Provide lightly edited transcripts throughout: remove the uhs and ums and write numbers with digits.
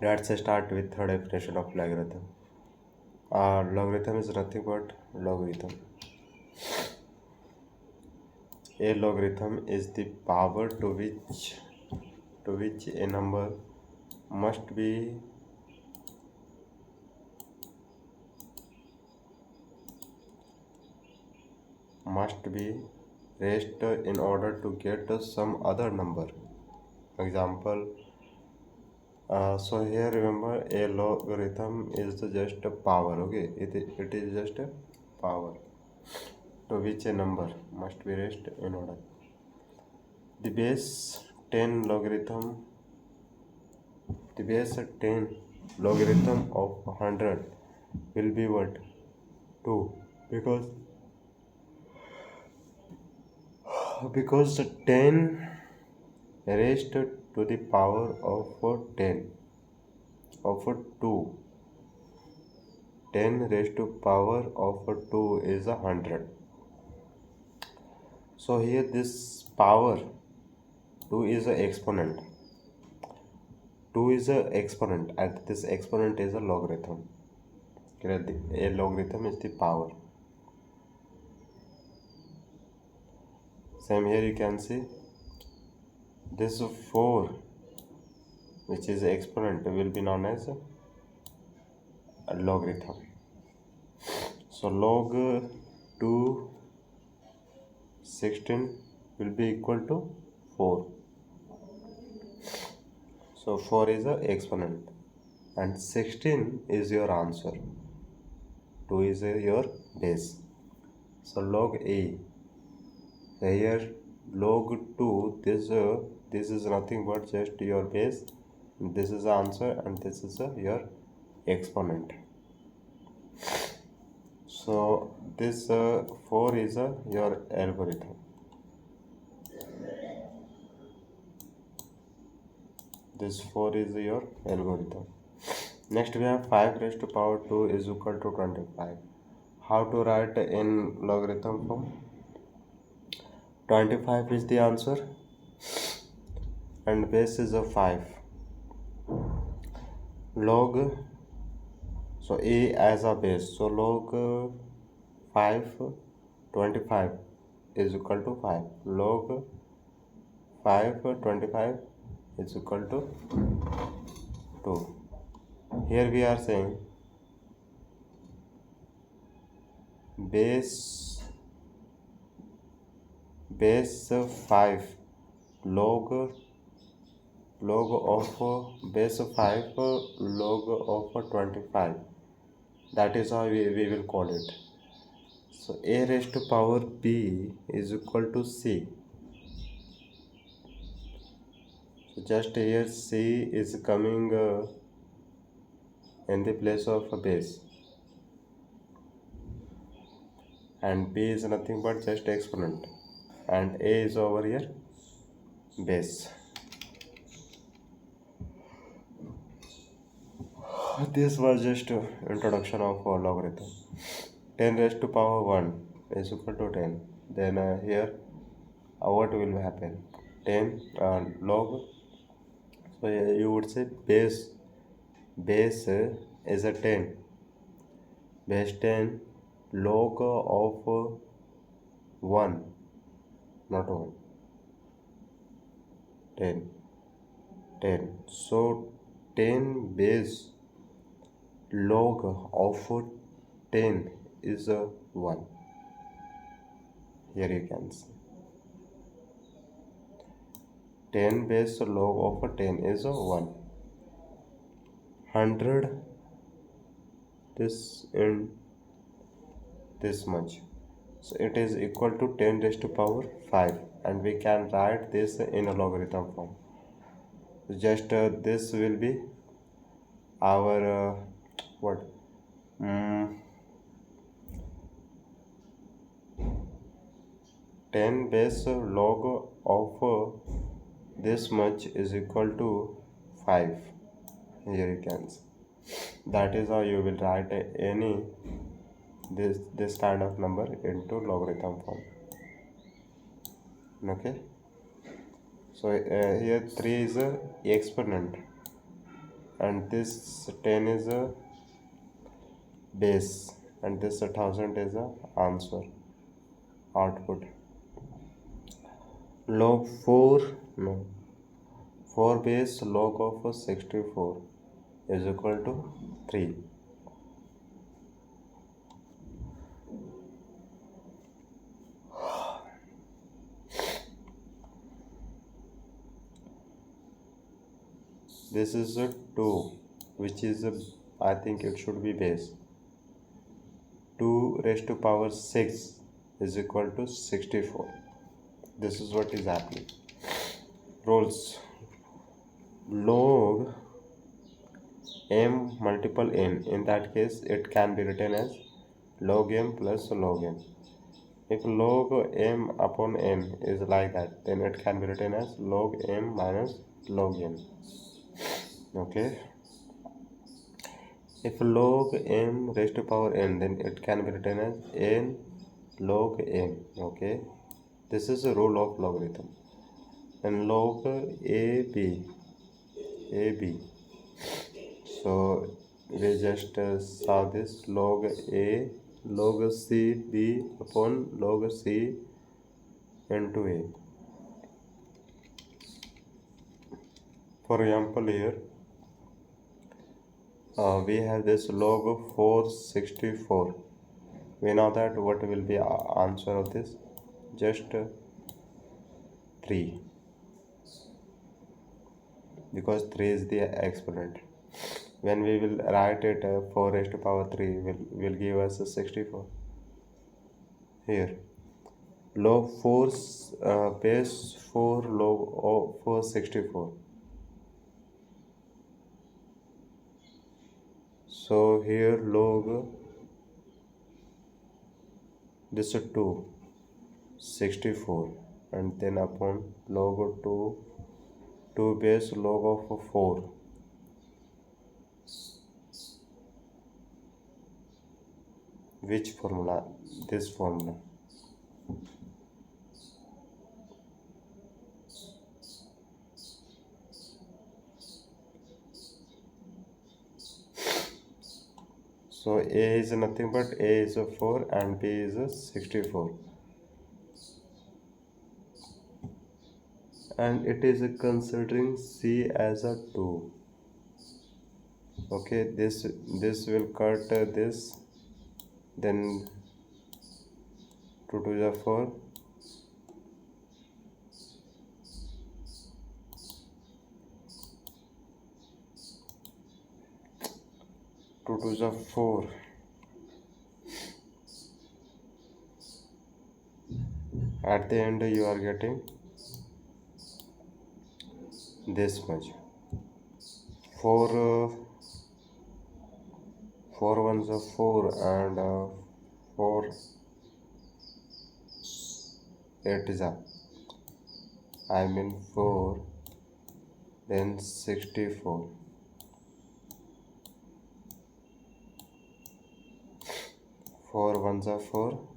Let's start with third definition of logarithm. Logarithm is nothing but logarithm. A logarithm is the power to which a number must be raised in order to get some other number. Example. So here remember, a logarithm is just a power. Okay, it is just a power to which a number must be raised in order. The base 10 logarithm the base 10 logarithm of 100 will be what? 2, because 10 raised to the power of 10 of 2, 10 raised to power of 2 is 100. So here this power 2 is an exponent. 2 is an exponent and this exponent is a logarithm. A logarithm is the power. Same here you can see this 4 which is exponent will be known as a logarithm. So log 216 will be equal to 4. So 4 is a exponent and 16 is your answer. 2 is your base. So log a. Here log 2, this is nothing but just your base. This is the answer and this is your exponent. So this 4 is your algorithm. This 4 is your algorithm. Next we have 5 raised to power 2 is equal to 25. How to write in logarithm form? 25 is the answer and base is a 5. Log, so a as a base, so log 5 25 is equal to 5. Log 5 25 is equal to 2. Here we are saying base 5 log of base 5 log of 25. That is how we will call it. So a raised to power b is equal to c. So just here c is coming in the place of a base and b is nothing but just exponent and a is over here base. This was just introduction of logarithm. 10 raised to power 1 is equal to 10. Then here what will happen? 10 log. So you would say base is a 10. Base 10 log of 1, not 1. 10. So 10 base log of 10 is 1. Here you can see 10 base log of 10 is 1. 100 this in this much, so it is equal to 10 raised to power 5 and we can write this in a logarithm form. Just this will be our what 10 base log of this much is equal to 5. Here you can see. That is how you will write any this kind of number into logarithm form. Okay, so here 3 is a exponent and this 10 is a base, and this 1000 is a answer output. Log 4, no, 4 base log of 64 is equal to 3. This is a 2, which is a, I think it should be base. 2 raised to power 6 is equal to 64. This is what is happening. Rules. Log m multiple n. In that case, it can be written as log m plus log n. If log m upon n is like that, then it can be written as log m minus log n. Okay. If log m raised to power n, then it can be written as n log m. Okay. This is a rule of logarithm. And log ab. So we just saw this log a log c b upon log c into a. For example, here we have this log of 464. We know that what will be answer of this? Just 3, because 3 is the exponent. When we will write it 4 raised to power 3 will give us 64. Here log 4 base 4 log 464. So here log this is 2 64, and then upon log 2 base log of 4. Which formula? This formula. So a is nothing but a is a 4 and b is a 64. And it is considering c as a 2. Okay, this will cut this, then 2 to the 4. 2 to the 4. At the end you are getting this much. 4 ones are 4 and 4 8 is a, I mean 4, then 64. 4 ones are 4.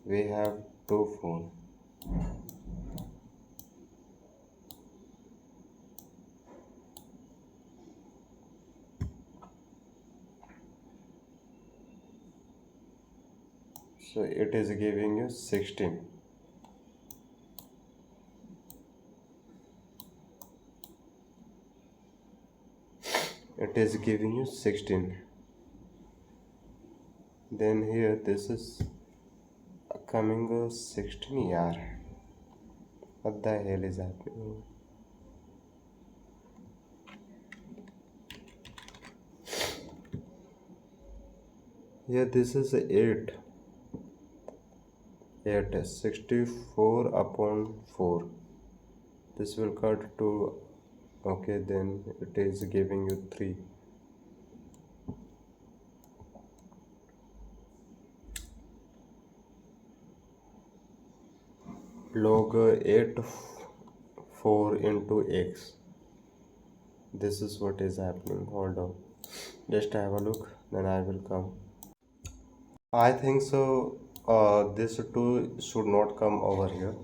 We have 2 4. So it is giving you 16. It is giving you 16. Then here this is coming 16 yaar. What the hell is happening? Here this is 8. 8 is 64 upon 4. This will cut to, okay, then it is giving you 3. Log 8 4 into x. This is what is happening. Hold on, just have a look, then I will come. I think so. This 2 should not come over here.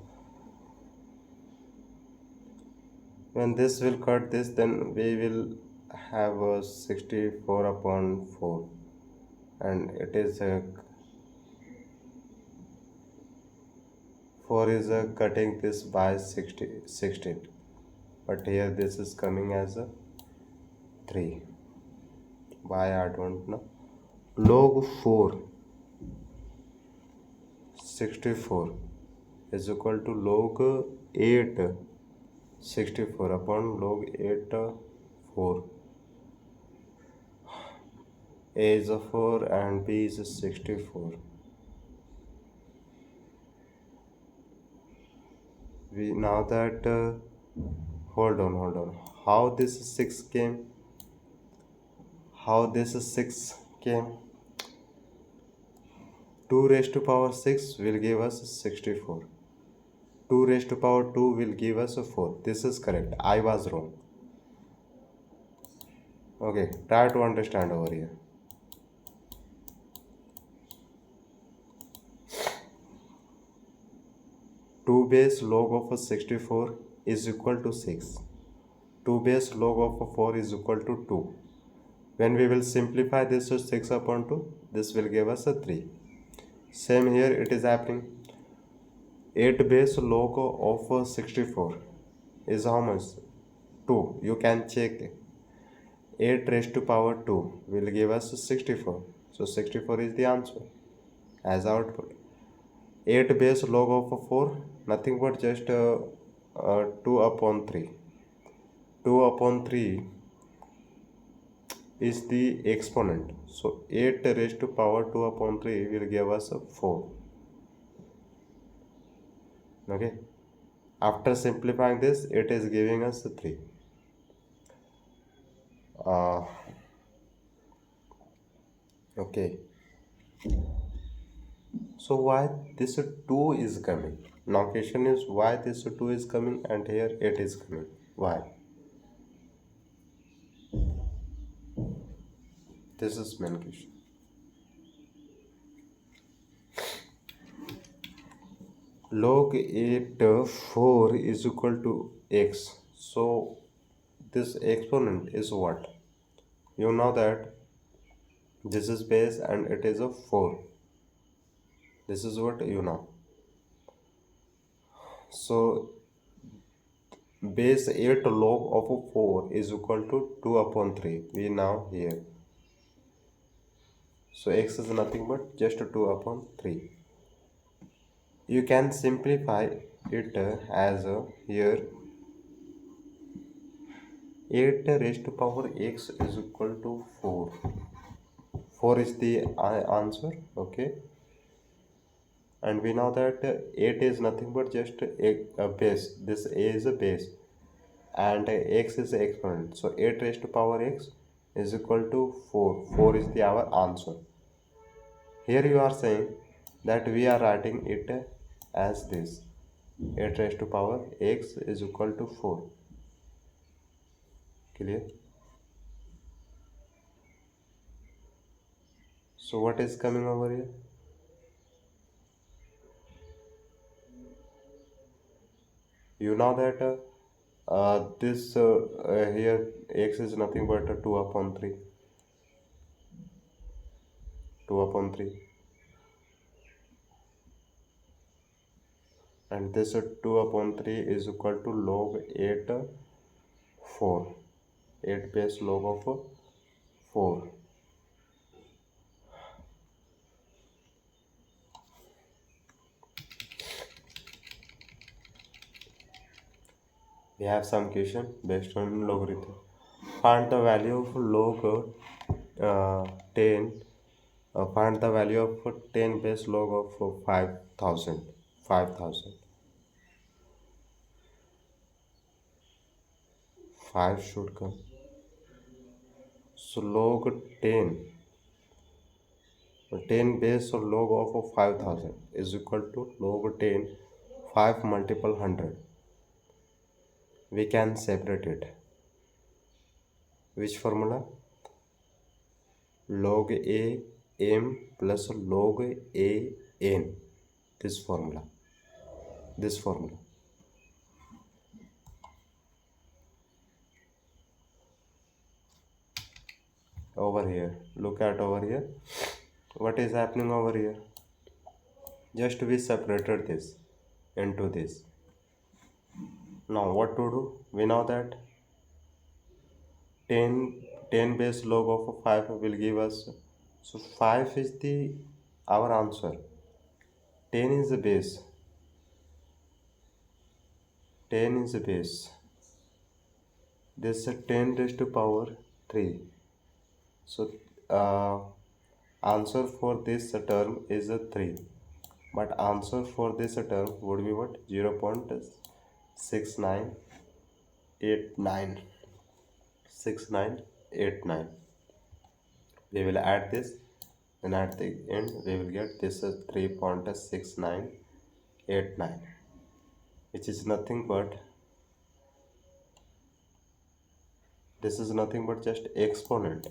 When this will cut this, then we will have a 64 upon 4, and it is 4 is cutting this by 16, but here this is coming as a 3. Why, I don't know. Log 4 64 is equal to log 8 64 upon log 8 4. A is a 4 and B is a 64. We now that hold on, how this 6 came, how this 6 came. 2 raised to power 6 will give us 64. 2 raised to power 2 will give us a 4. This is correct. I was wrong. Okay, try to understand over here. 2 base log of 64 is equal to 6. 2 base log of 4 is equal to 2. When we will simplify this to 6 upon 2, this will give us a 3. Same here it is happening. 8 base log of 64 is how much? 2. You can check. 8 raised to power 2 will give us 64. So 64 is the answer as output. 8 base log of 4, nothing but just 2 upon 3. 2 upon 3 is the exponent. So 8 raised to power 2 upon 3 will give us a 4. Okay. After simplifying this, it is giving us a 3. Okay. So why this 2 is coming? Now question is why this 2 is coming and here 8 is coming. Why? This is main question. Log 8 4 is equal to x. So this exponent is what? You know that this is base and it is a 4. This is what you know. So base 8 log of 4 is equal to 2 upon 3. We now here. So x is nothing but just 2 upon 3. You can simplify it as here 8 raised to power x is equal to 4. 4 is the answer. Okay. And we know that 8 is nothing but just a base. This a is a base and x is the exponent. So 8 raised to power x is equal to 4. 4 is the our answer. Here you are saying that we are writing it as this. 8 raised to power x is equal to 4. Clear? So what is coming over here? You know that this here x is nothing but 2 upon 3. 2 upon 3. And this 2 upon 3 is equal to log 8 4. 8 base log of 4. We have some question based on logarithm. Find the value of log 10. Find the value of 10 base log of 5,000. 5,000. 5 should come. So log 10. 10 base or log of 5,000 is equal to log 10 5 multiple 100. We can separate it. Which formula? Log a m plus log a n. This formula. over here. Look at over here. What is happening over here? Just we separated this into this. Now what to do? We know that 10 base log of 5 will give us, so 5 is the our answer. 10 is the base. 10 is the base. This is 10 raised to power 3. So answer for this term is a 3. But answer for this term would be what? 0.6989. 6989. We will add this, and at the end we will get this is 3.6989, which is nothing but, this is nothing but just exponent.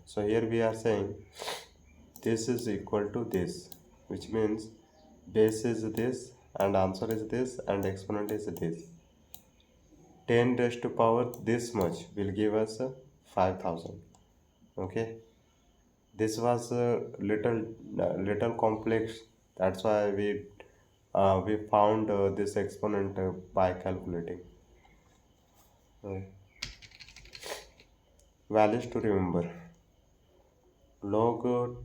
So here we are saying this is equal to this, which means base is this and answer is this and exponent is this. 10 raised to power this much will give us 5000. Okay, this was a little complex, that's why we found this exponent by calculating. Values to remember: log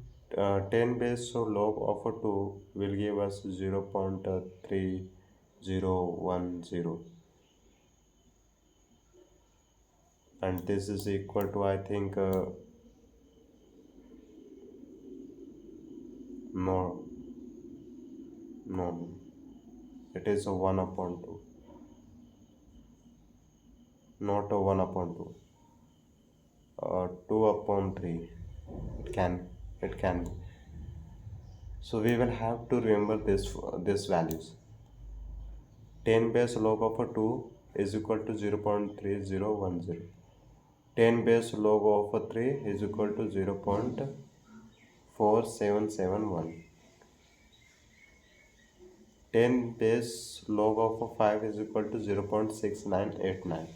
10 base, so log of 2 will give us 0.3010, and this is equal to, I think, no, it is a 1 upon 2, not a 1 upon 2, 2 upon 3. It can be. So we will have to remember this values. 10 base log of 2 is equal to 0.3010. 10 base log of 3 is equal to 0.4771. 10 base log of 5 is equal to 0.6989.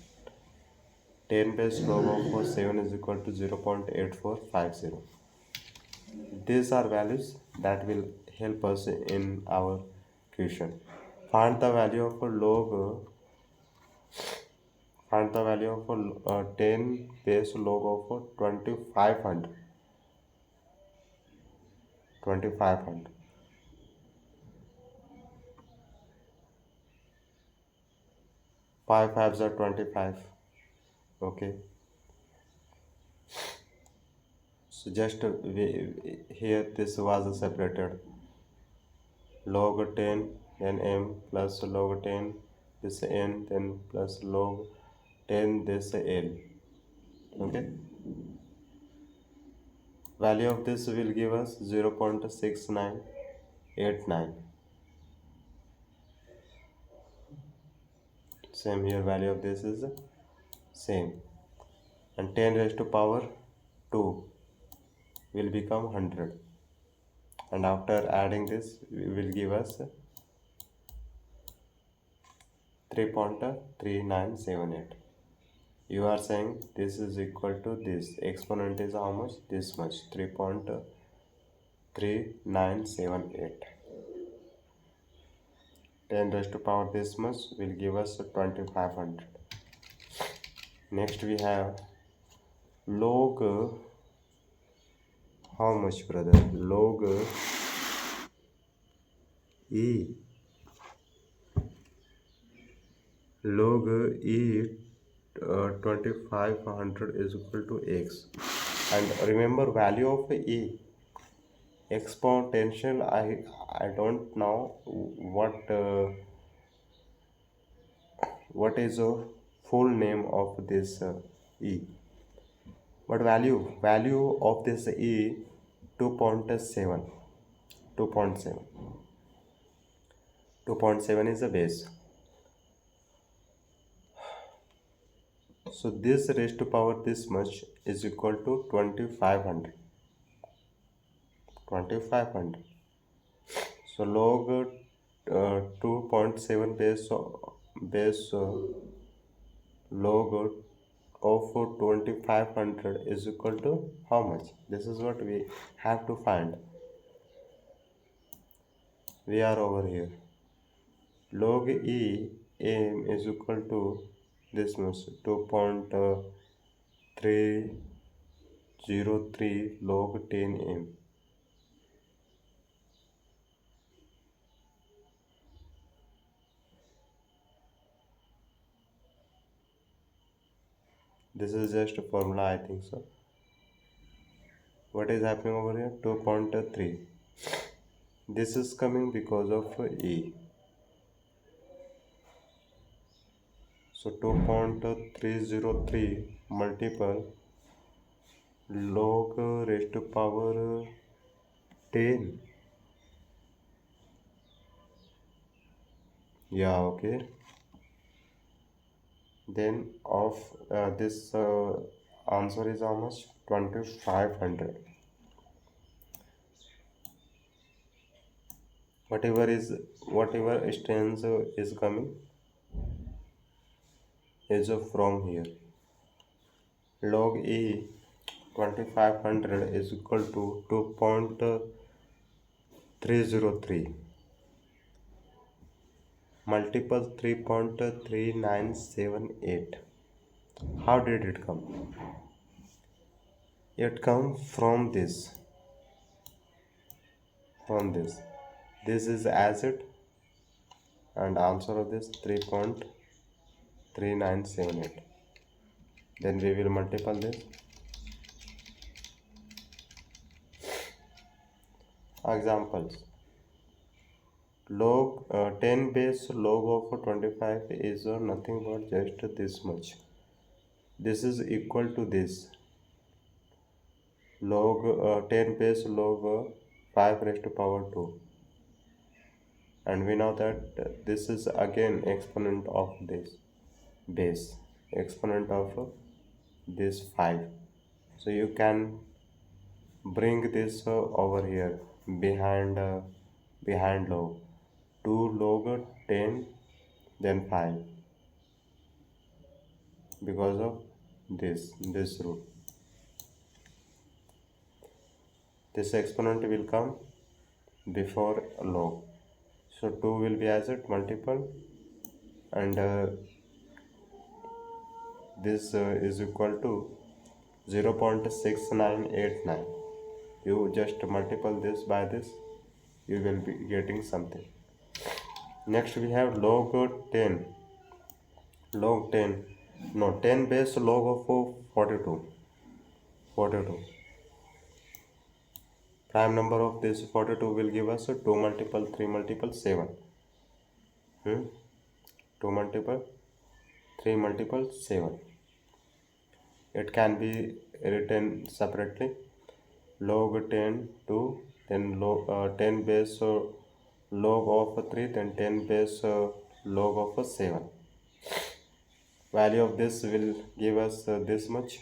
10 base log of 7 is equal to 0.8450. These are values that will help us in our question. Find the value of a log. Find the value of a 10 base log of 2500. 2500. 5 5s are 25. Okay. So just here this was separated. Log 10, then m plus log 10, this n, then plus log 10, this l. Okay. Value of this will give us 0.6989. Same here, value of this is same. And 10 raised to power 2 will become 100. And after adding this, will give us 3.3978. You are saying this is equal to this. Exponent is how much? This much. 3.3978. 10 raised to power this much will give us 2500. Next we have log, how much, brother? Log e. Log e 2500 is equal to x. And remember value of e. Exponential, I don't know what is a full name of this e, but value of this e 2.7. 2.7 is the base. So this raised to power this much is equal to 2500. So log 2.7 base log of 2500 is equal to how much? This is what we have to find. We are over here. Log E m is equal to this much, 2.303 log 10 m. This is just a formula, I think so. What is happening over here? 2.3. This is coming because of E. So 2.303 multiple log raised to power 10. Yeah, okay. Then of this answer is how much? 2500. Whatever strange is coming is from here. Log E 2500 is equal to 2.303 multiple 3.3978. How did it come? It come from this. This is acid, and answer of this 3.3978. Then we will multiply this. Examples. Log 10 base log of 25 is nothing but just this much. This is equal to this. Log 10 base log 5 raised to power 2. And we know that this is again exponent of this base, exponent of this 5. So you can bring this over here behind log 2 log 10 then 5 because of this rule. This exponent will come before log, so 2 will be as it multiple, and this is equal to 0.6989. You just multiply this by this, you will be getting something. Next we have log 10 base log of 42. Prime number of this 42 will give us 2 multiple 3 multiple 7. 2 multiple 3 multiple 7. It can be written separately. Log 10 2, then log 10 base log of 3, then 10 base log of 7. Value of this will give us this much.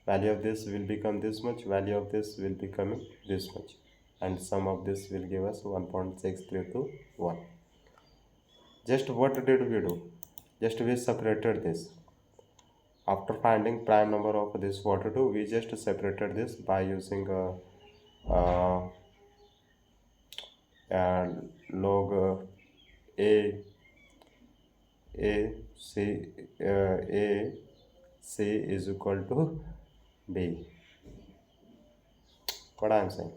Value of this will become this much. Value of this will become this much. And sum of this will give us 1.6321. Just what did we do? Just we separated this. After finding prime number of this 42, we just separated this by using log a c is equal to b. What I am saying?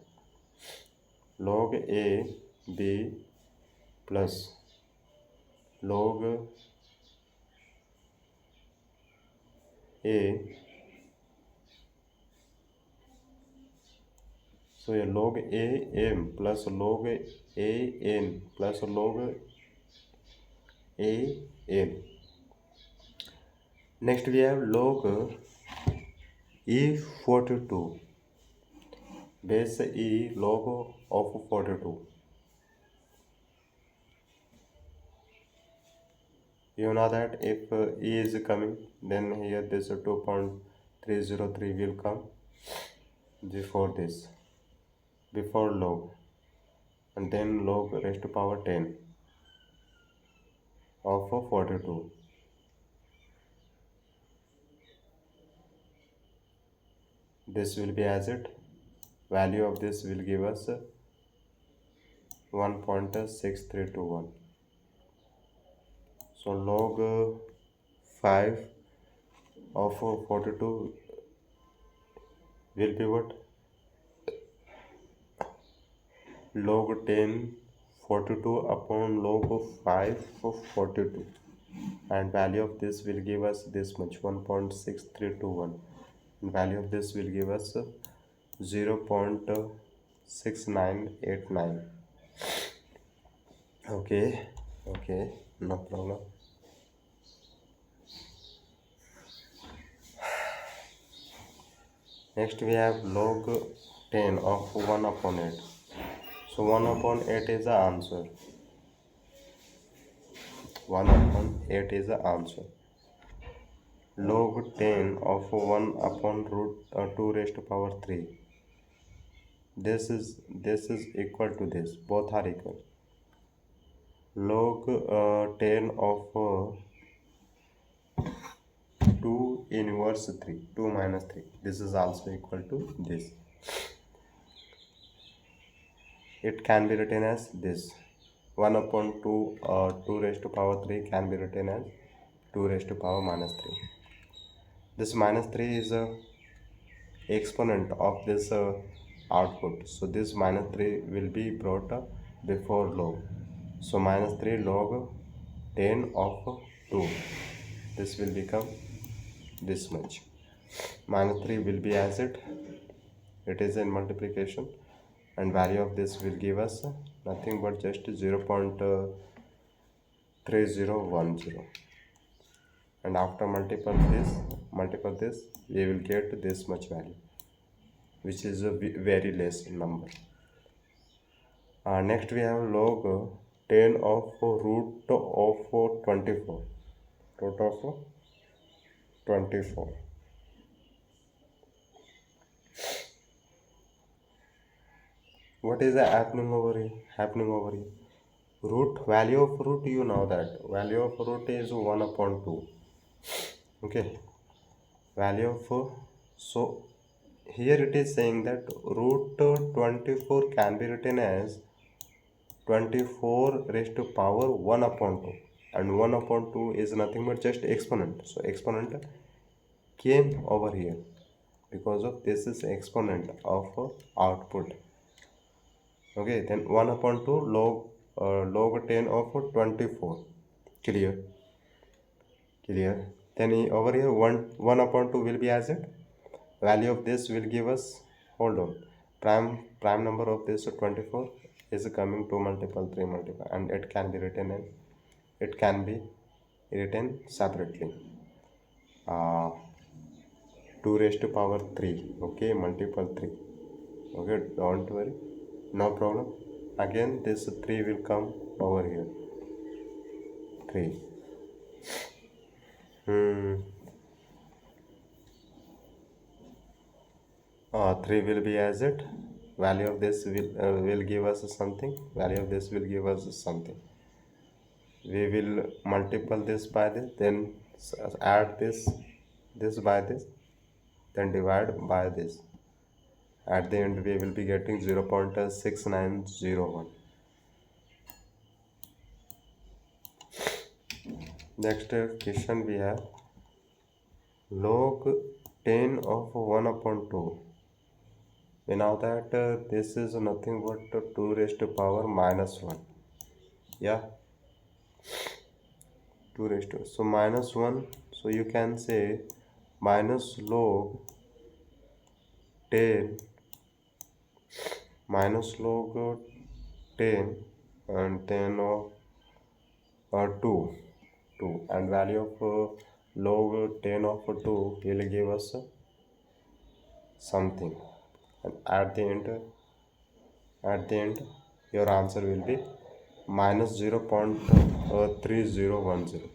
Log a b plus log a. So a log a m plus log a n plus log a n. Next we have log E42 base E log of 42. You know that if E is coming, then here this 2.303 will come before this, before log, and then log raised to power 10 of 42. this will be as it. Value of this will give us 1.6321. So log 5 of 42 will be what? Log 10 42 upon log 5 of 42, and value of this will give us this much, 1.6321, and value of this will give us 0.6989. Okay, no problem. Next we have log 10 of 1 upon 8. So 1 upon 8 is the answer. 1 upon 8 is the answer. Log 10 of 1 upon root 2 raised to power 3. This is equal to this. Both are equal. Log 10 of 2 inverse 3. 2 minus 3. This is also equal to this. It can be written as this. 1 upon 2 2 raised to power 3 can be written as 2 raised to power minus 3. This minus 3 is a exponent of this output. So this minus 3 will be brought before log. So minus 3 log 10 of 2. This will become this much. Minus 3 will be as it. It is in multiplication. And value of this will give us nothing but just 0.3010. And after multiply this, we will get this much value, which is a very less number. Next we have log 10 of root of 24. Root of 24. What is happening over here? Root, value of root, you know that value of root is 1 upon 2. Okay, value of so here it is saying that root 24 can be written as 24 raised to power 1 upon 2, and 1 upon 2 is nothing but just exponent. So exponent came over here because of this is exponent of output. Okay, then 1 upon 2 log 10 of 24. Clear. Then over here 1 upon 2 will be as it. Value of this will give us, hold on, prime number of this 24 is coming 2 multiple 3 multiple, and it can be written separately. 2 raised to power 3. Okay, multiple 3. Okay, don't worry, no problem. Again this 3 will come over here. 3 3 will be as it. Value of this will give us something. Value of this will give us something. We will multiply this by this, then add this by this, then divide by this. At the end we will be getting 0.6901. Next question we have log 10 of 1 upon 2. We know that this is nothing but 2 raised to power minus 1. Yeah, 2 raised to, so minus 1, so you can say minus log 10 and 10 of 2, and value of log 10 of 2 will give us something, and at the end your answer will be minus 0.3010.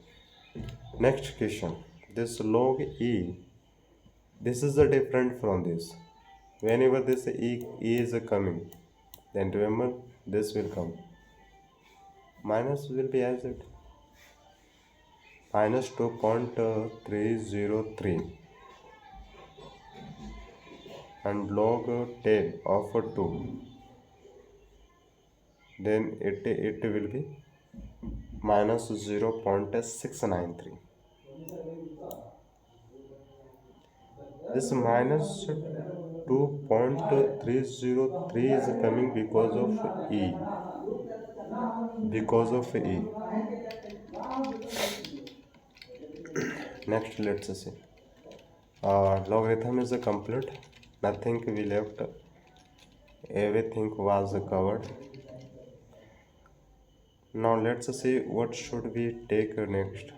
Next question, this log e, this is the different from this. Whenever this e is coming, then remember this will come, minus will be as it, minus 2.303. and log 10 of 2, then it will be minus 0.693. This minus 2.303 is coming because of E. Because of E. Next, let's see. Logarithm is complete. Nothing we left. Everything was covered. Now let's see what should we take next.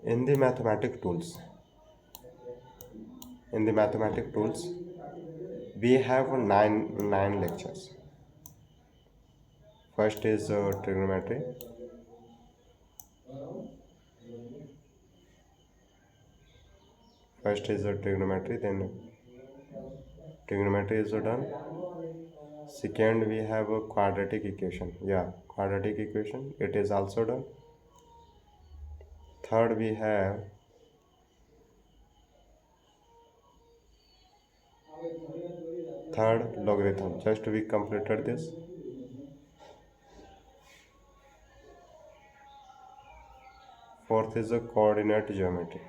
In the mathematic tools, we have nine lectures. First is trigonometry. Then trigonometry is done. Second, we have a quadratic equation. Quadratic equation, it is also done. Third, we have logarithm. Just we completed this. Fourth is a coordinate geometry.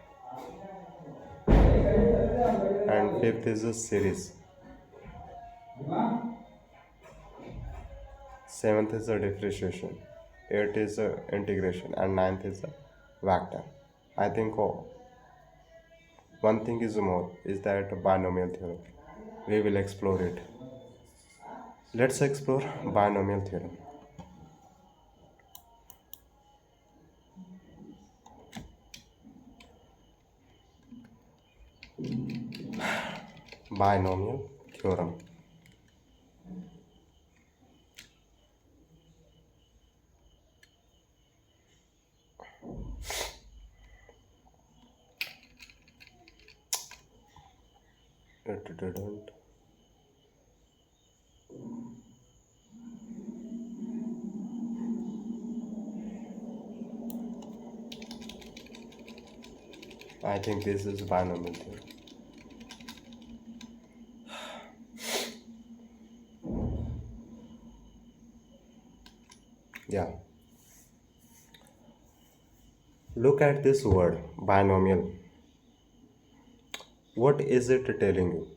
And fifth is a series. Seventh is a differentiation. Eighth is a integration. And ninth is a vector. I think one thing is more, is that binomial theorem. We will explore it. Let's explore binomial theorem. Binomial theorem. It didn't. I think this is binomial theorem. Yeah. Look at this word, binomial. What is it telling you?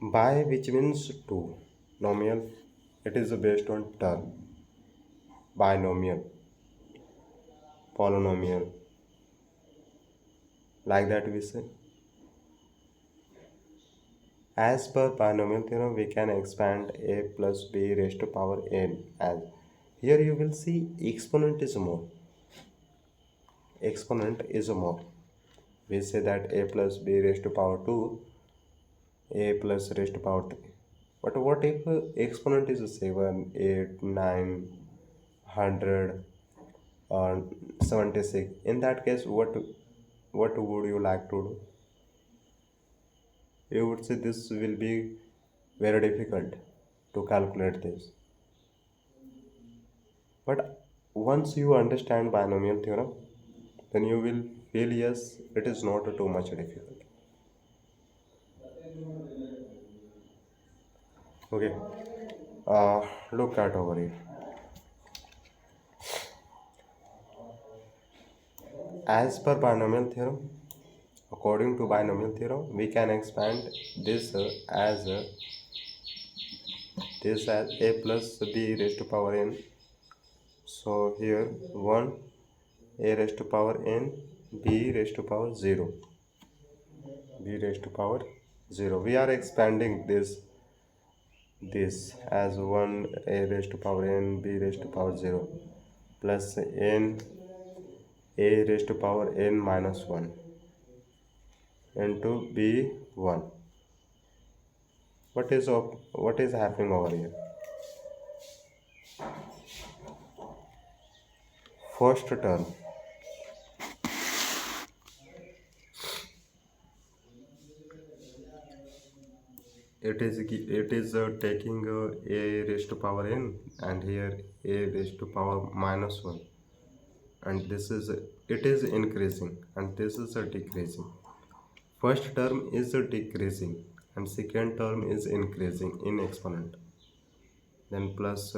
Bi, which means two. Nomial, it is based on term. Binomial, polynomial, like that we say. As per binomial theorem, we can expand a plus b raised to power n as. Here you will see exponent is more. Exponent is more. We say that a plus b raised to power 2, a plus raised to power 3. But what if exponent is 7, 8, 9, 100, 76? In that case, what would you like to do? You would say this will be very difficult to calculate this. But once you understand binomial theorem, then you will feel yes, it is not too much difficult. Okay, look at over here. As per binomial theorem, according to binomial theorem, we can expand this as a plus b raised to power n. So here 1 a raised to power n, b raised to power 0, b raised to power 0. We are expanding this as 1 a raised to power n, b raised to power 0 plus n a raised to power n minus 1 into b1. What is happening over here? First term, it is taking a raised to power n, and here a raised to power minus 1, and this is it is increasing, and this is a decreasing. First term is a decreasing and second term is increasing in exponent. Then plus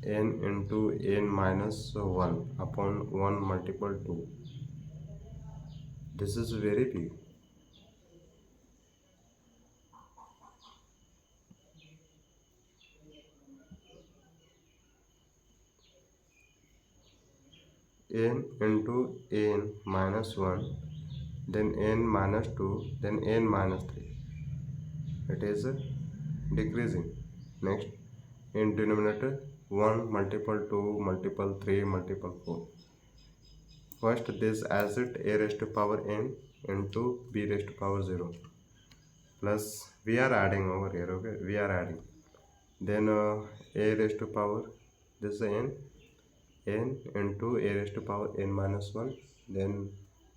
n into n minus 1 upon 1 multiple 2. This is very big. N into n minus 1, then n minus 2, then n minus 3. It is decreasing. Next, in denominator 1 multiple 2 multiple 3 multiple 4. First this as it a raised to power n into b raised to power 0 plus we are adding over here, okay, we are adding. Then a raised to power this is n into a raised to power n minus 1, then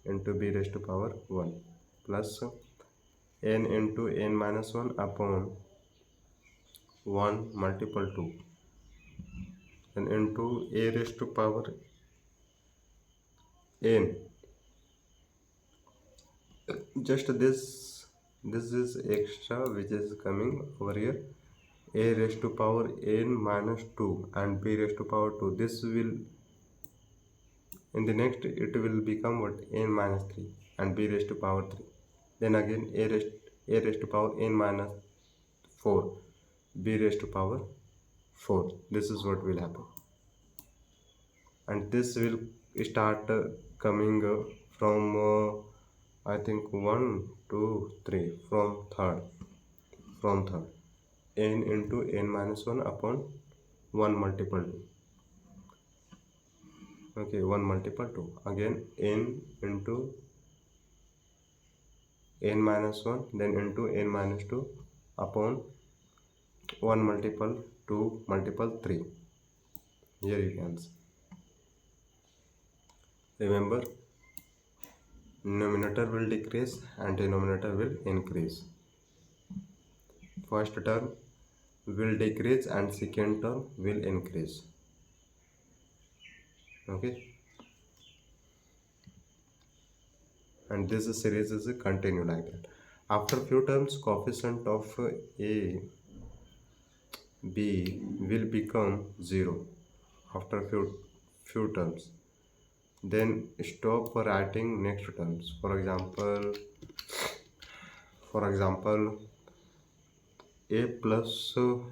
into b raised to power 1 plus n into n minus 1 upon 1 multiple 2, and into a raised to power n. Just this is extra which is coming over here, a raised to power n minus 2 and b raised to power 2. This will in the next it will become what, n minus 3 and b raised to power 3. Then again a raised to power n minus 4, b raised to power 4. This is what will happen, and this will start coming from I think 1 2 3 from third n into n minus 1 upon 1 multiple 2. Okay, 1 multiple 2, again n into n minus 1, then into n minus 2 upon 1 multiple 2 multiple 3. Here you can see. Remember, numerator will decrease and denominator will increase. First term will decrease and second term will increase. Okay, and this series is continue like that. After few terms, coefficient of a b will become 0 after few terms. Then stop writing next terms. For example a plus 2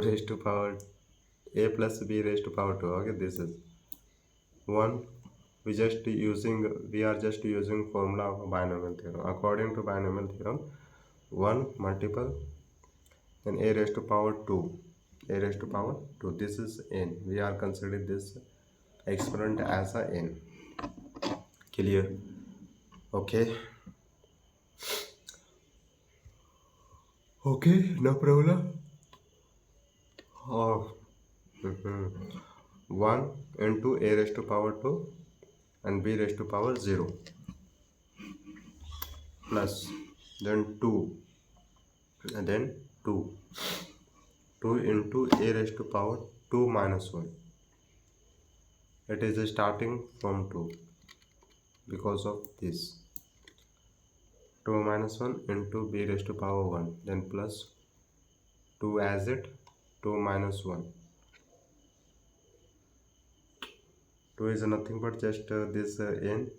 raised to power a plus b raised to power 2. Okay, this is one. We are just using formula of binomial theorem. According to binomial theorem, 1 multiple then a raised to power 2, a raised to power 2. This is n. We are considering this exponent as a n. Clear? Okay, no problem. 1 into a raised to power 2 and b raised to power 0 plus then 2 and then 2 into a raised to power 2 minus 1. It is starting from 2 because of this. 2 minus 1 into b raised to power 1, then plus 2 as it 2 minus 1. 2 is nothing but just this n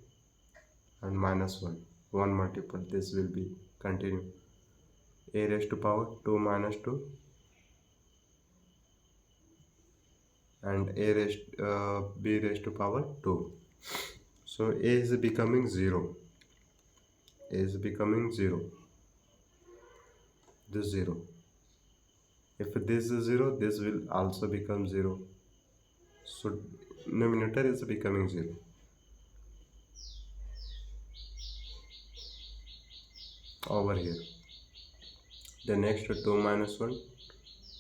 and minus 1 multiple. This will be continue a raised to power 2 minus 2 and b raised to power 2. So a is becoming 0. A is becoming 0. This 0. If this is 0, this will also become 0. So numerator is becoming 0. Over here. The next 2 minus 1,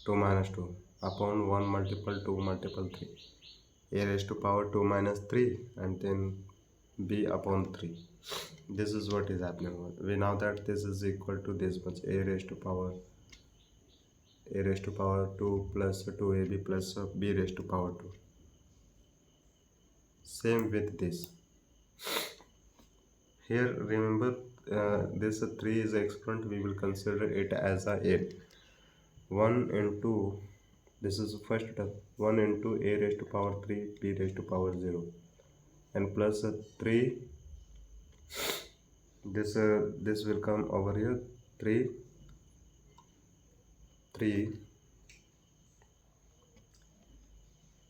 2 minus 2 upon 1 multiple 2 multiple 3. A raised to power 2 minus 3 and then b upon 3. This is what is happening. We know that this is equal to this much, a raised to power 2 plus 2ab plus b raised to power 2. Same with this. Here remember, this 3 is exponent, we will consider it as a 1 into, this is the first term, 1 into a raised to power 3 b raised to power 0 and plus 3, this will come over here, 3 3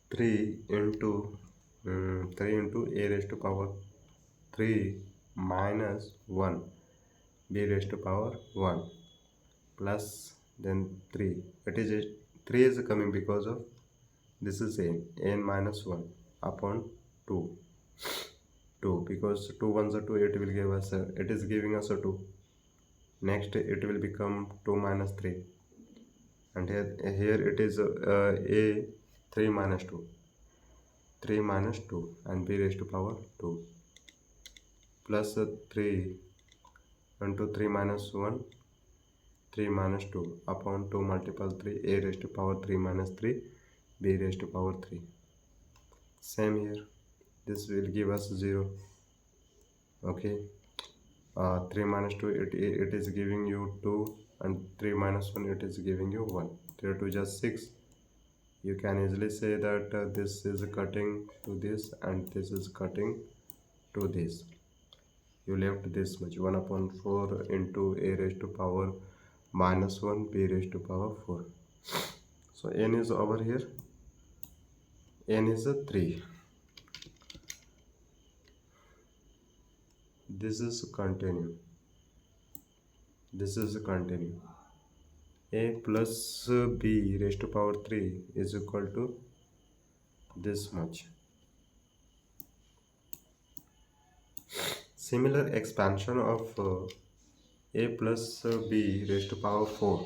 3 into 3 into a raised to power 3 minus 1 b raised to power 1 plus then 3. It is 3 is coming because of this is n minus 1 upon 2 because 2 ones are 2, it will give us it is giving us a 2. Next it will become 2 minus 3, and here it is a 3 minus 2, 3 minus 2 and b raised to power 2 plus 3 into 3 minus 1, 3 minus 2 upon 2 multiple 3, a raised to power 3 minus 3 b raised to power 3. Same here, this will give us 0. Okay, 3 minus 2, it is giving you 2, and 3 minus 1, it is giving you 1. 3 to just 6. You can easily say that this is cutting to this and this is cutting to this. You left this much, 1 upon 4 into a raised to power minus 1 b raised to power 4. So n is over here, n is a 3. This is continue, this is continue. A plus b raised to power 3 is equal to this much. Similar expansion of a plus b raised to power 4,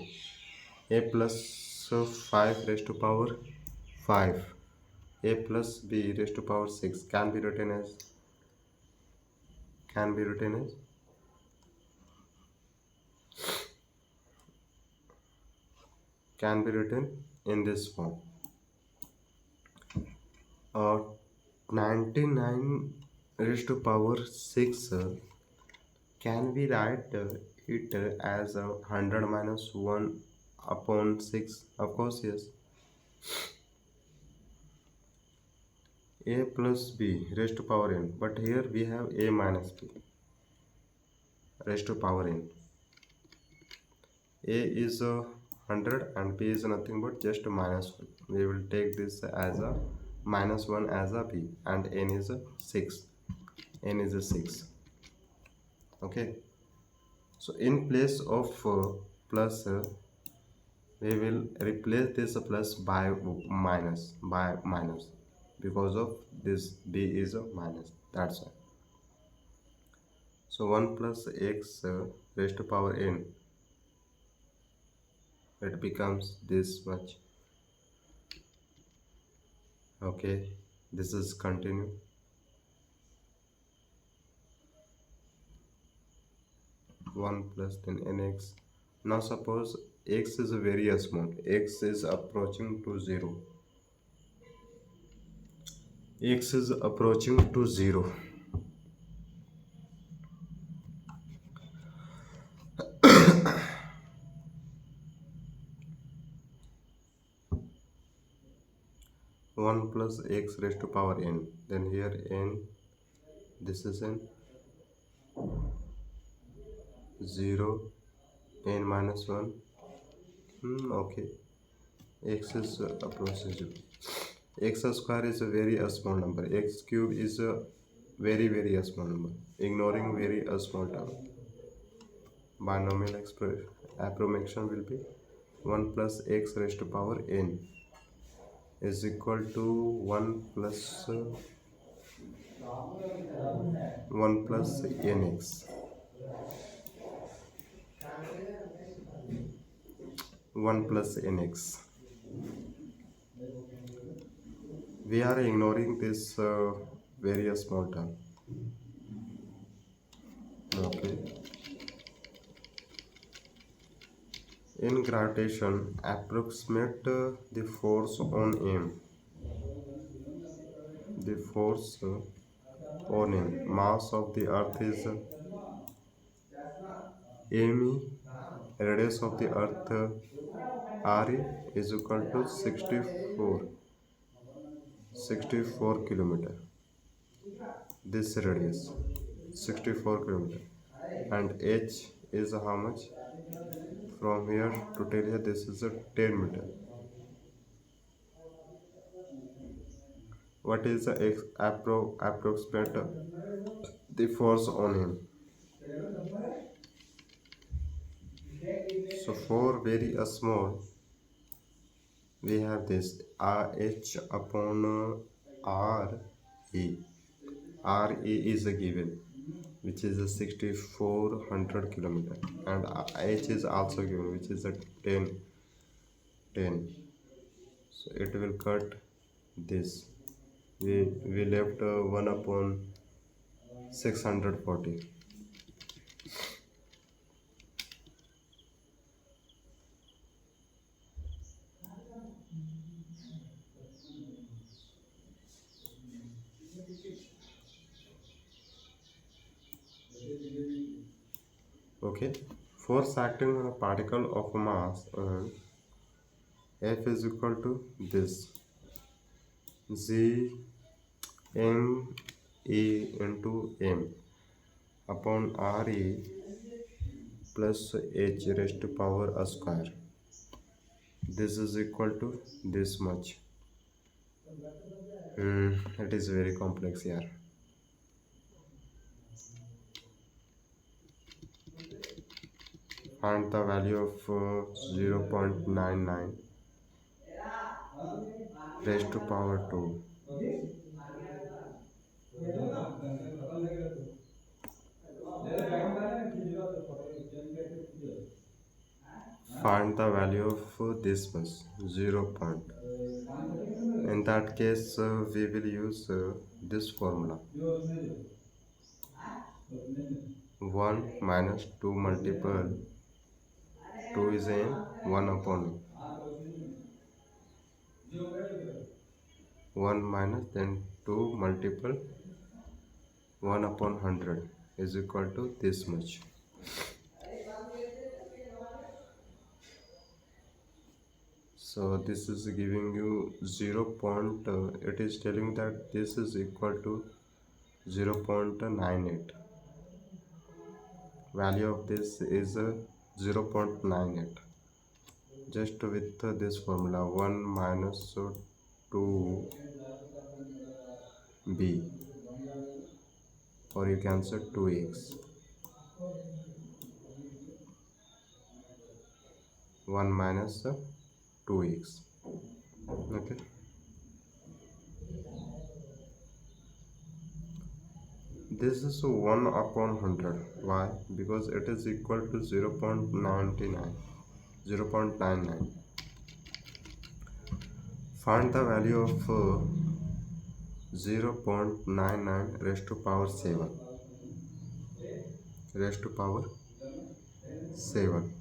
a plus 5 raised to power 5, a plus b raised to power 6 can be written as in this form. 99 raised to power 6 can we write it as 100 minus 1 upon 6? Of course, yes. A plus b raised to power n, but here we have a minus b raised to power n. A is 100 and b is nothing but just minus 1. We will take this as a minus 1 as a b, and n is a 6. N is a 6. Okay. So in place of plus, we will replace this plus by minus, because of this b is a minus. That's why. So 1 plus x raised to power n, it becomes this much. Okay, this is continue. 1 plus then nx. Now suppose x is very small, x is approaching to 0. X is approaching to 0. One plus x raised to power n. Then here n, this is n, 0, n minus 1. Okay, x is approaching 0. X square is a very small number. X cube is a very small number. Ignoring very small term. Binomial approximation will be 1 plus x raised to power n is equal to 1 plus 1 plus nx. 1 plus nx. We are ignoring this very small term. Okay. In gravitation, approximate the force on M. The force on M. Mass of the Earth is me. Radius of the Earth RE is equal to 64 kilometer. This radius 64 kilometer, and H is how much? From here to till here, this is a 10 meter. What is the approximate the force on him? So for very small, we have this H upon R E. R E is a given, which is a 6400 kilometer, and H is also given, which is a 10. So it will cut this. We left 1 upon 640. Okay, force acting on a particle of mass F is equal to this G M E into M upon R E plus H raised to power a square. This is equal to this much. It is very complex here. Find the value of 0.99 raised to power 2. Find the value of this much, 0 point. In that case, we will use this formula. 1 minus 2 multiple 2 is in 1 upon 1 minus then 2 multiple 1 upon 100 is equal to this much. So this is giving you 0. It is telling that this is equal to 0.98. Value of this is 0.98. Just with this formula 1 minus 2b, or you can say 2x. 1 minus 2x. Okay. This is 1 upon 100. Why? Because it is equal to 0.99. Find the value of 0.99 raised to power 7. Raised to power 7.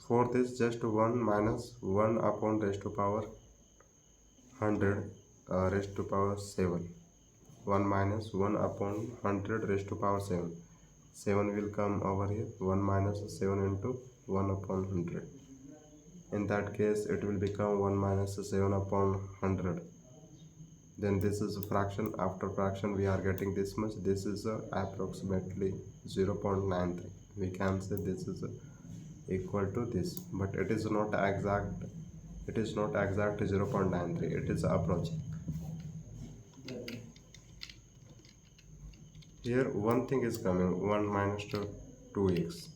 For this, just 1 minus 1 upon raised to power 100 raised to power 7. 1 minus 1 upon 100 raised to power 7. 7 will come over here. 1 minus 7 into 1 upon 100. In that case, it will become 1 minus 7 upon 100. Then this is a fraction. After fraction, we are getting this much. This is approximately 0.93. We can say this is equal to this, but it is not exact. It is not exact 0.93. It is approaching. Here one thing is coming, 1 minus 2x.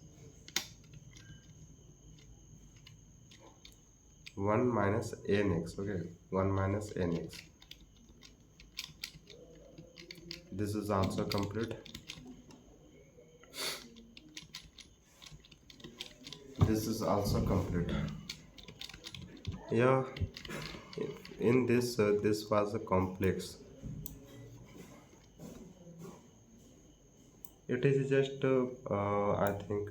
1 minus nx. Okay, 1 minus nx. This is also complete. This is also complete. Yeah, in this was a complex. It is just I think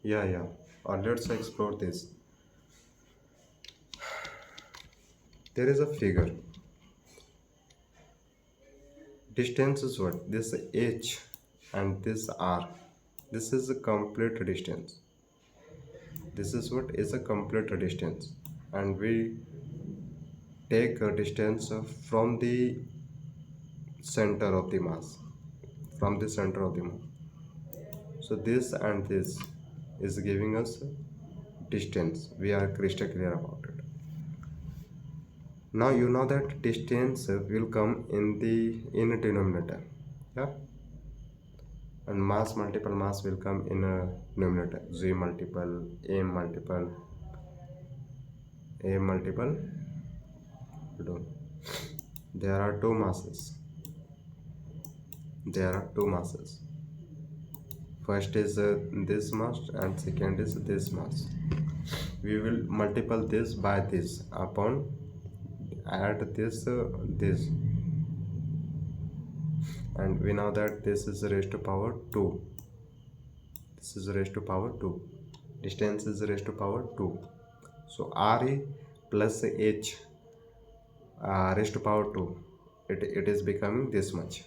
yeah. Let's explore this. There is a figure. Distance is what? This h and this r. This is a complete distance. This is what is a complete distance, and we take a distance from the center of the mass. From the center of the mass. So this and this is giving us distance. We are crystal clear about it. Now you know that distance will come in the in a denominator. Yeah, and mass multiple mass will come in a numerator. Z multiple, a multiple. There are two masses. There are two masses. First is this mass and second is this mass. We will multiply this by this upon add this, and we know that this is raised to power 2. This is raised to power 2. Distance is raised to power 2. So Re plus H raised to power 2, it is becoming this much.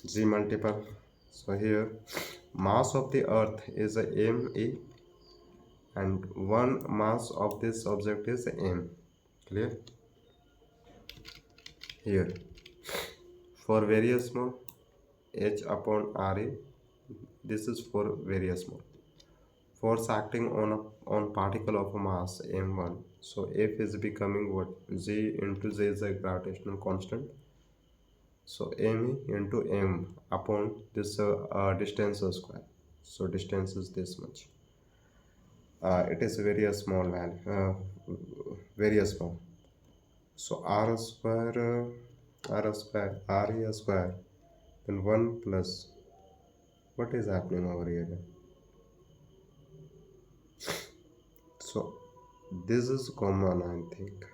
Z multiple. So here mass of the earth is ME and one mass of this object is M. Clear? Here for various mole H upon Re, this is for various mole. Force acting on particle of a mass m1. So F is becoming what? G into Z is a gravitational constant. So m into m upon this distance square. So distance is this much. It is very small value, very small. So r square, re square, then 1 plus. What is happening over here? So this is common, I think.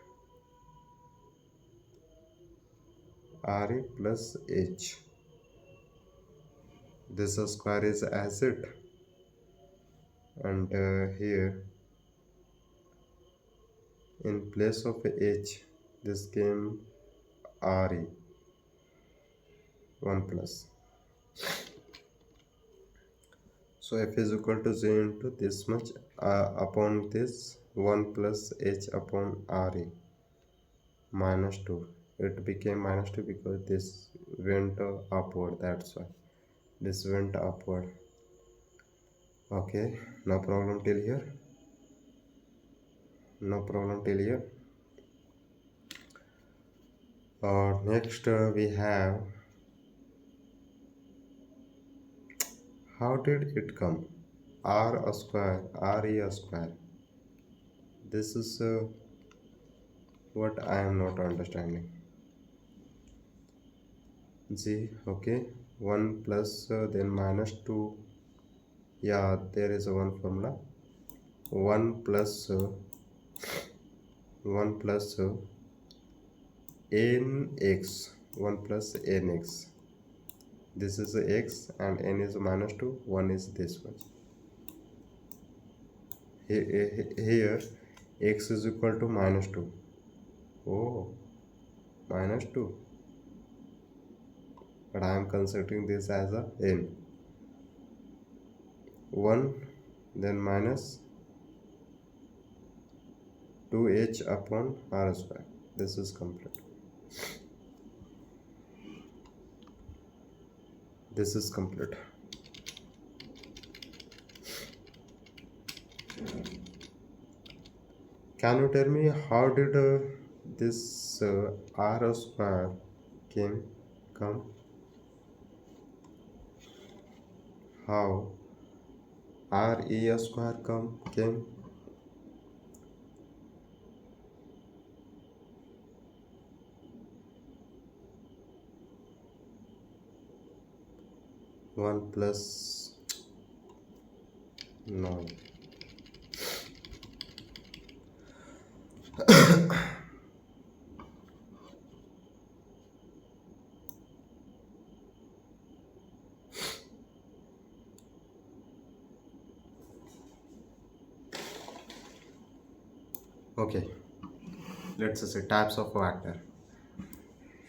Re plus H. This square is as it, and here in place of H this came Re 1 plus. So F is equal to Z into this much upon this 1 plus H upon Re minus 2. It became minus 2 because this went upward, that's why this went upward. Okay, no problem till here. No problem till here. Next we have, how did it come? R square, Re square. This is what I am not understanding. G, okay, 1 plus then minus 2. Yeah, there is one formula. 1 plus nx, 1 plus nx. This is x and n is minus 2. 1 is this much. Here x is equal to minus 2. Oh, minus 2. But I am considering this as a n. 1 then minus 2h upon r square. This is complete. This is complete. Can you tell me how did this r square come? How Re square came? One plus, no. Okay, let's say types of vector.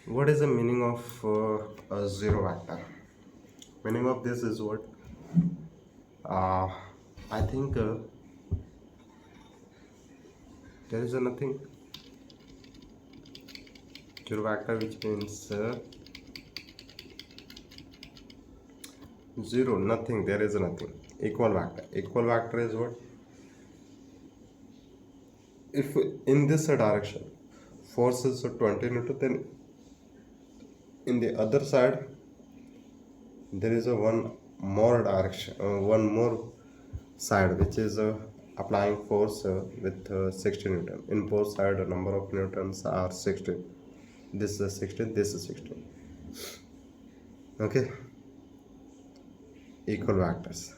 What is the meaning of a zero vector? Meaning of this is what? Uh, I think there is a nothing. Zero vector, which means zero, nothing. There is nothing. Equal vector. Equal vector is what? If in this direction force is 20 newton, then in the other side there is a one more side which is applying force with 60 newton. In both side the number of newtons are 16. This is 16, this is 16. Okay, equal vectors.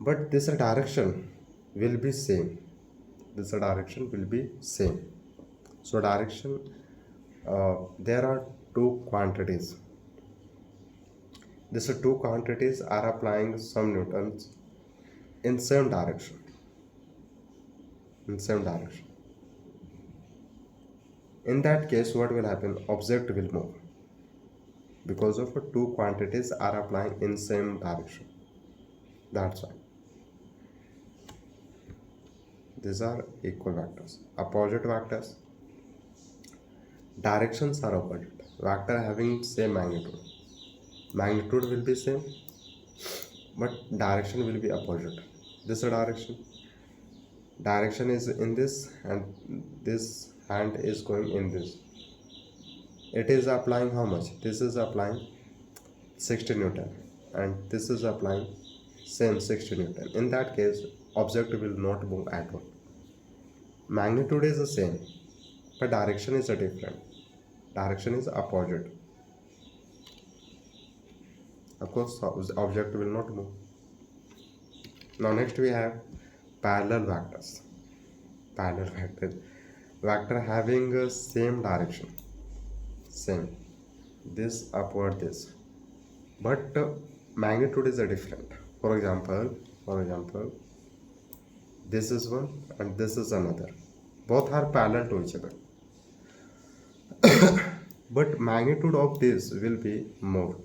But this direction will be same. This direction will be same. So direction, there are two quantities. These two quantities are applying some newtons in same direction. In same direction. In that case, what will happen? Object will move because of two quantities are applying in same direction. That's why. These are equal vectors. Opposite vectors. Directions are opposite. Vector having same magnitude. Magnitude will be same, but direction will be opposite. This direction. Direction is in this, and this hand is going in this. It is applying how much? This is applying 60 newton, and this is applying same 60 newton. In that case, object will not move at all. Magnitude is the same, but direction is different. Direction is opposite. Of course, object will not move. Now next we have parallel vectors. Parallel vector. Vector having a same direction. Same. This upward this. But magnitude is different. For example, this is one and this is another. Both are parallel to each other. But magnitude of this will be more.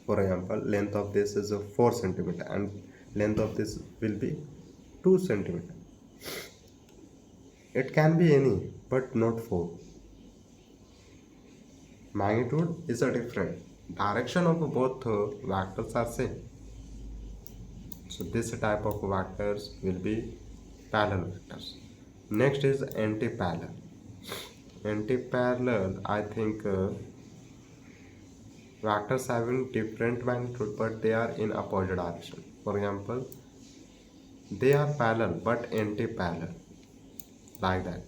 For example, length of this is 4 centimeter and length of this will be 2 centimeter. It can be any, but not 4. Magnitude is a different. Direction of both vectors are same. So this type of vectors will be parallel vectors. Next is anti-parallel. Anti-parallel, I think vectors having different magnitude, but they are in opposite direction. For example, they are parallel but anti-parallel, like that.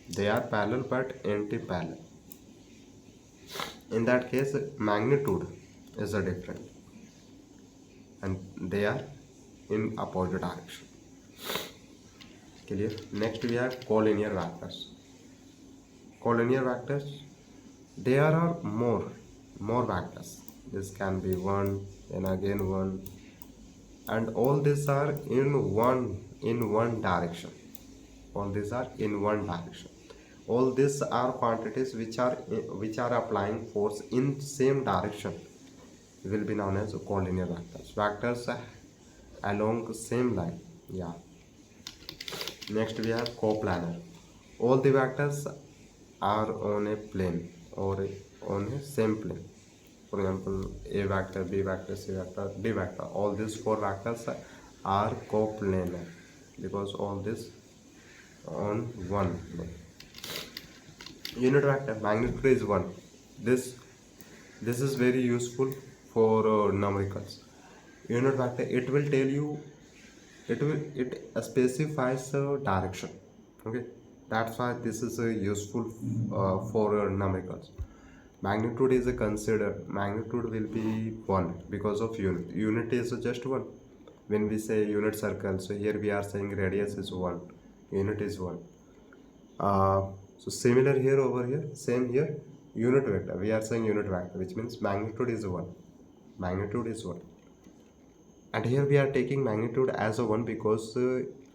They are parallel but anti-parallel. In that case, magnitude is a different, and they are in opposite direction. Clear? Next we have collinear vectors. Collinear vectors, there are more vectors. This can be one and again one, and all these are in one direction. All these are in one direction. All these are quantities which are applying force in same direction, will be known as collinear vectors. Vectors along the same line. Yeah. Next we have coplanar. All the vectors are on a plane or on a same plane. For example, A vector, B vector, C vector, D vector. All these 4 vectors are coplanar because all this on one. Unit vector, magnitude is 1. This is very useful for numericals. Unit vector, it will tell you, it specifies direction. Okay, that's why this is useful for numericals. Magnitude is considered, magnitude will be 1 because of unit is just 1. when we say unit circle, so here we are saying radius is 1, unit is 1. So similar here, over here, same here, unit vector, we are saying unit vector, which means magnitude is 1, magnitude is 1. And here we are taking magnitude as a 1 because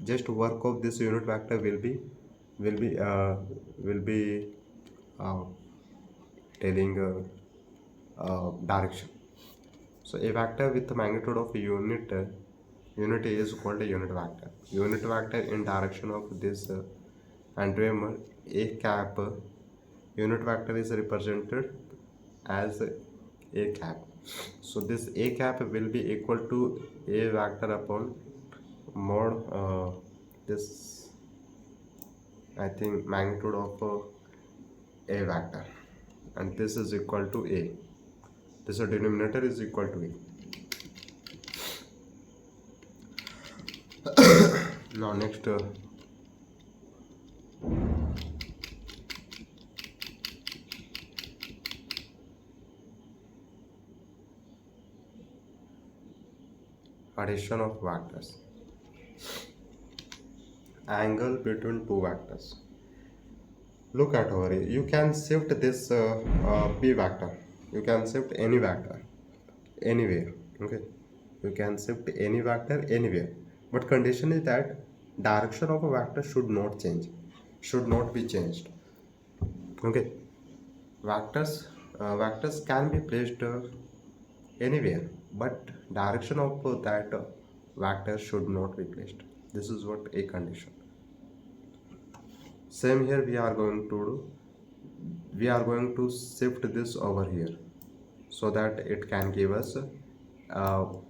just work of this unit vector will be will be uh, will be uh, telling direction. So a vector with the magnitude of a unit is called a unit vector. Unit vector in direction of this and remember a cap unit vector is represented as a cap. So this a cap will be equal to a vector upon mod this, I think, magnitude of a vector, and this is equal to a, this denominator is equal to a. Now next addition of vectors, angle between two vectors. Look at over here, you can shift this b vector, you can shift any vector anywhere, okay, you can shift any vector anywhere, but condition is that direction of a vector should not change, should not be changed, okay. Vectors can be placed anywhere, but direction of that vector should not be placed. This is what a condition. Same here, we are going to do, we are going to shift this over here so that it can give us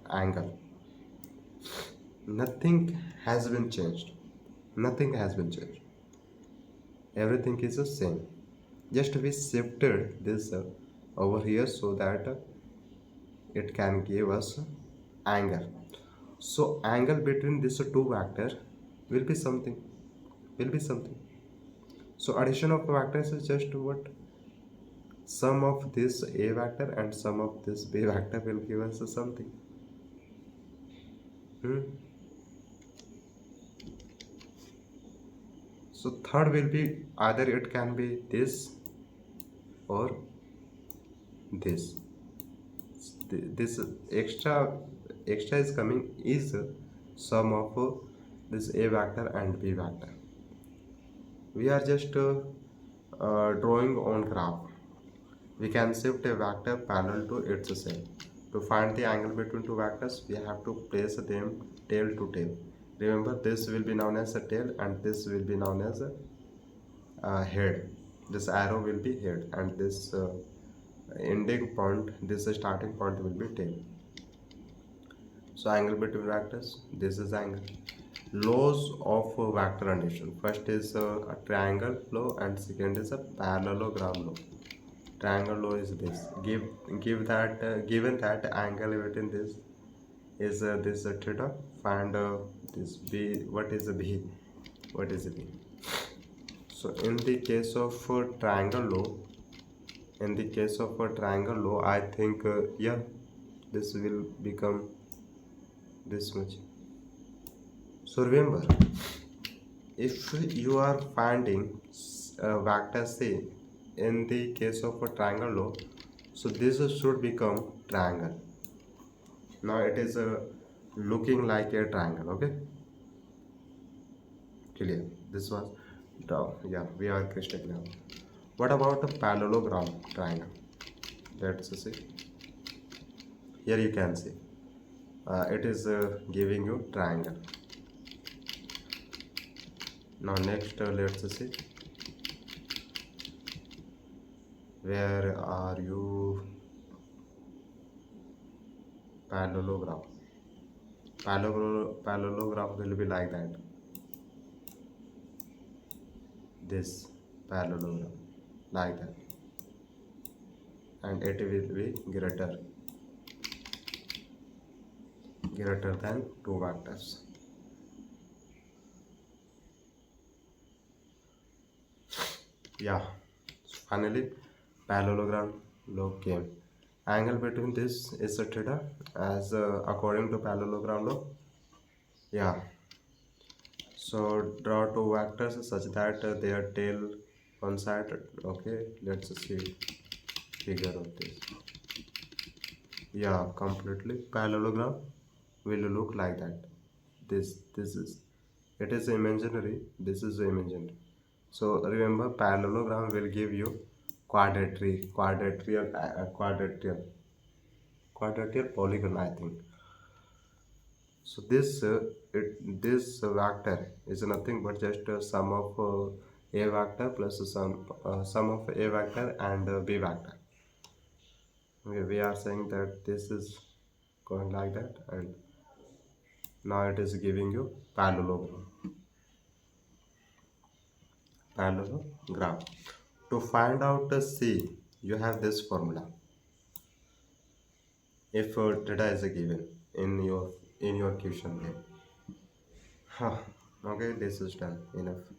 angle. Nothing has been changed, nothing has been changed, everything is the same, just we shifted this over here so that it can give us angle. So angle between these two vectors will be something, will be something. So addition of vectors is just what, sum of this a vector and sum of this b vector will give us something. So third will be either it can be this or this. This extra is coming is sum of this a vector and b vector. We are just drawing on graph. We can shift a vector parallel to itself. To find the angle between two vectors, we have to place them tail to tail. Remember, this will be known as a tail and this will be known as a head. This arrow will be head and this ending point, this starting point will be tail. So angle between vectors, this is angle. Laws of vector addition. First is a triangle law and second is a parallelogram law. Triangle law is this. Given that angle between this is this theta, find this b. What is b? What is b? So in the case of triangle law, I think yeah, this will become this much. So remember, if you are finding vector C in the case of a triangle law, so this should become triangle. Now it is looking like a triangle, okay? Clear? This was down. Yeah, we are crystal now. What about the parallelogram triangle? Let's see. Here you can see it is giving you triangle. Now next let's see, where are you? Parallelogram. Parallelogram will be like that. This parallelogram like that, and it will be greater than two vectors. Yeah, so finally parallelogram law came. Angle between this is a theta, as according to parallelogram law, Yeah, so draw two vectors such that their tail coincide. Okay, let's see figure of this. Yeah, completely parallelogram will look like that. This is, it is imaginary, this is imaginary. So remember, parallelogram will give you quadrilateral polygon, I think. So this vector is nothing but just a sum of a vector plus sum of a vector and b vector. We are saying that this is going like that, and now it is giving you parallelogram. To find out the c, you have this formula. If data is given in your question. Huh. Okay, this is done enough.